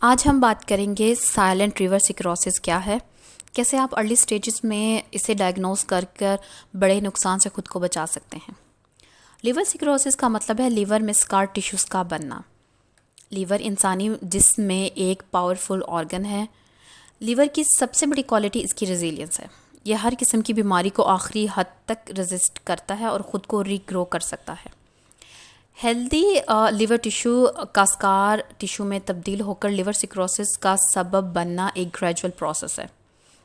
आज हम बात करेंगे साइलेंट रिवर सिरोसिस क्या है, कैसे आप अर्ली स्टेजेस में इसे डायग्नोस कर बड़े नुकसान से खुद को बचा सकते हैं। लिवर सिरोसिस का मतलब है लीवर में स्कार टिश्यूज़ का बनना। लीवर इंसानी जिस्म में एक पावरफुल ऑर्गन है। लीवर की सबसे बड़ी क्वालिटी इसकी रेजिलियंस है। यह हर किस्म की बीमारी को आखिरी हद तक रेजिस्ट करता है और ख़ुद को रीग्रो कर सकता है। हेल्दी लिवर टिश्यू का स्कार टिश्यू में तब्दील होकर लिवर सिरोसिस का सबब बनना एक ग्रेजुअल प्रोसेस है।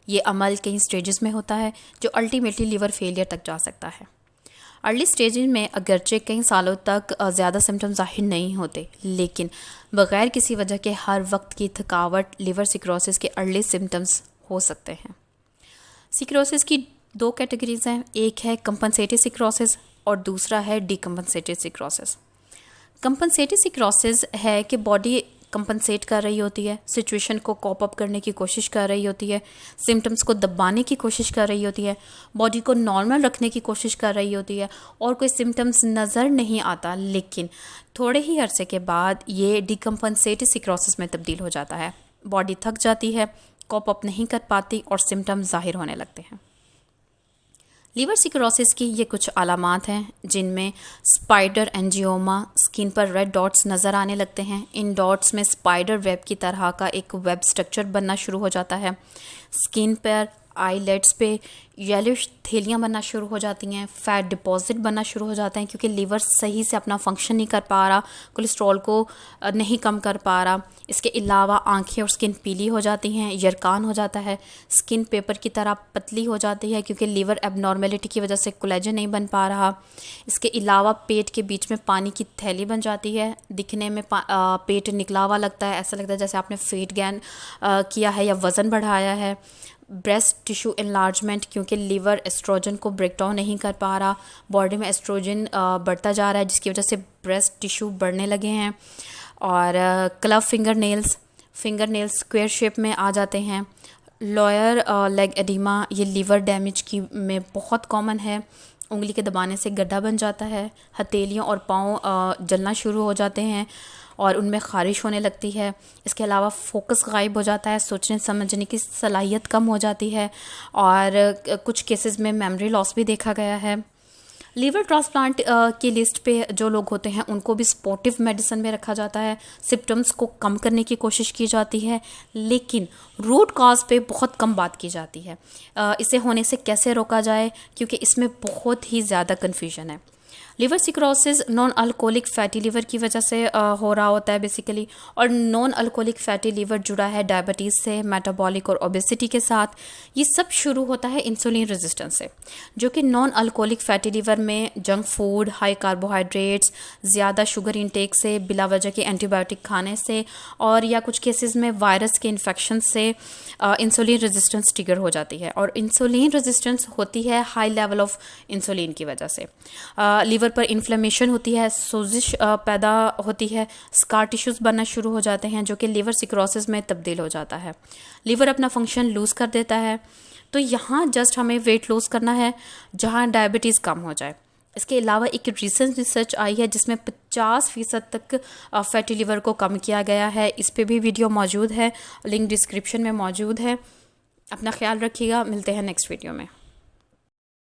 ये अमल कई स्टेजेस में होता है जो अल्टीमेटली लिवर फेलियर तक जा सकता है। अर्ली स्टेजेस में अगरचे कई सालों तक ज़्यादा सिम्टम जाहिर नहीं होते, लेकिन बग़ैर किसी वजह के हर वक्त की थकावट लिवर सिरोसिस के अर्ली सिम्टम्स हो सकते हैं। सिरोसिस की दो कैटेगरीज हैं, एक है कंपनसेटिव सिरोसिस और दूसरा है डीकम्पनसेटिव सिरोसिस। कंपनसेटिव सिरोसिस है कि बॉडी कंपनसेट कर रही होती है, सिचुएशन को कॉप अप करने की कोशिश कर रही होती है, सिम्टम्स को दबाने की कोशिश कर रही होती है, बॉडी को नॉर्मल रखने की कोशिश कर रही होती है और कोई सिम्टम्स नज़र नहीं आता, लेकिन थोड़े ही अरसे के बाद ये डीकम्पनसेटिव सिरोसिस में तब्दील हो जाता है। बॉडी थक जाती है, कॉप अप नहीं कर पाती और सिम्टम्स ज़ाहिर होने लगते हैं। लिवर सिरोसिस की ये कुछ अलामात हैं जिनमें स्पाइडर एंजियोमा, स्किन पर रेड डॉट्स नज़र आने लगते हैं। इन डॉट्स में स्पाइडर वेब की तरह का एक वेब स्ट्रक्चर बनना शुरू हो जाता है। स्किन पर आईलेट्स पे येलोइश थैलियाँ बनना शुरू हो जाती हैं। फैट डिपॉजिट बनना शुरू हो जाते हैं क्योंकि लीवर सही से अपना फंक्शन नहीं कर पा रहा, कोलेस्ट्रॉल को नहीं कम कर पा रहा। इसके अलावा आंखें और स्किन पीली हो जाती हैं, यरकान हो जाता है, स्किन पेपर की तरह पतली हो जाती है क्योंकि लीवर एबनॉर्मेलिटी की वजह से कोलेजन नहीं बन पा रहा। इसके अलावा पेट के बीच में पानी की थैली बन जाती है, दिखने में पेट निकला हुआ लगता है, ऐसा लगता है जैसे आपने वेट गेन किया है या वज़न बढ़ाया है। ब्रेस्ट टिश्यू इनलार्जमेंट क्योंकि लीवर एस्ट्रोजन को ब्रेक डाउन नहीं कर पा रहा, बॉडी में एस्ट्रोजन बढ़ता जा रहा है जिसकी वजह से ब्रेस्ट टिश्यू बढ़ने लगे हैं। और club finger nails square shape में आ जाते हैं। लोअर लेग एडिमा ये लीवर डैमेज की में बहुत कॉमन है। उंगली के दबाने से गड्ढा बन जाता है। हथेलियों और पाँव जलना शुरू हो जाते हैं और उनमें ख़ारिश होने लगती है। इसके अलावा फोकस गायब हो जाता है, सोचने समझने की सलाहियत कम हो जाती है और कुछ केसेस में मेमोरी लॉस भी देखा गया है। लीवर ट्रांसप्लांट की लिस्ट पे जो लोग होते हैं उनको भी सपोर्टिव मेडिसिन में रखा जाता है। सिम्टम्स को कम करने की कोशिश की जाती है, लेकिन रूट कॉज पे बहुत कम बात की जाती है। इसे होने से कैसे रोका जाए, क्योंकि इसमें बहुत ही ज़्यादा कन्फ्यूजन है। Liver cirrhosis non alcoholic fatty liver की वजह से हो रहा होता है बेसिकली, और नॉन अल्कोहलिक फैटी लीवर जुड़ा है डायबिटीज़ से, मेटाबॉलिक और ओबेसिटी के साथ। ये सब शुरू होता है इंसुलिन रेजिस्टेंस से, जो कि नॉन अल्कोहलिक फैटी लीवर में जंक फूड, हाई कार्बोहाइड्रेट्स, ज़्यादा शुगर इंटेक से, बिला वजह के एंटीबायोटिक खाने से और या कुछ केसेस में वायरस के इन्फेक्शन से इंसुलिन रेजिस्टेंस ट्रिगर हो जाती है। और इंसुलिन रेजिस्टेंस होती है हाई लेवल ऑफ इंसुलिन की वजह से। लीवर पर इन्फ्लेमेशन होती है, सोजिश पैदा होती है, स्कार टिश्यूज़ बनना शुरू हो जाते हैं जो कि लिवर सिरोसिस में तब्दील हो जाता है। लीवर अपना फंक्शन लूज़ कर देता है। तो यहाँ जस्ट हमें वेट लॉस करना है जहाँ डायबिटीज़ कम हो जाए। इसके अलावा एक रिसेंट रिसर्च आई है जिसमें 50% तक फैटी लिवर को कम किया गया है। इस पे भी वीडियो मौजूद है, लिंक डिस्क्रिप्शन में मौजूद है। अपना ख्याल रखिएगा, मिलते हैं नेक्स्ट वीडियो में।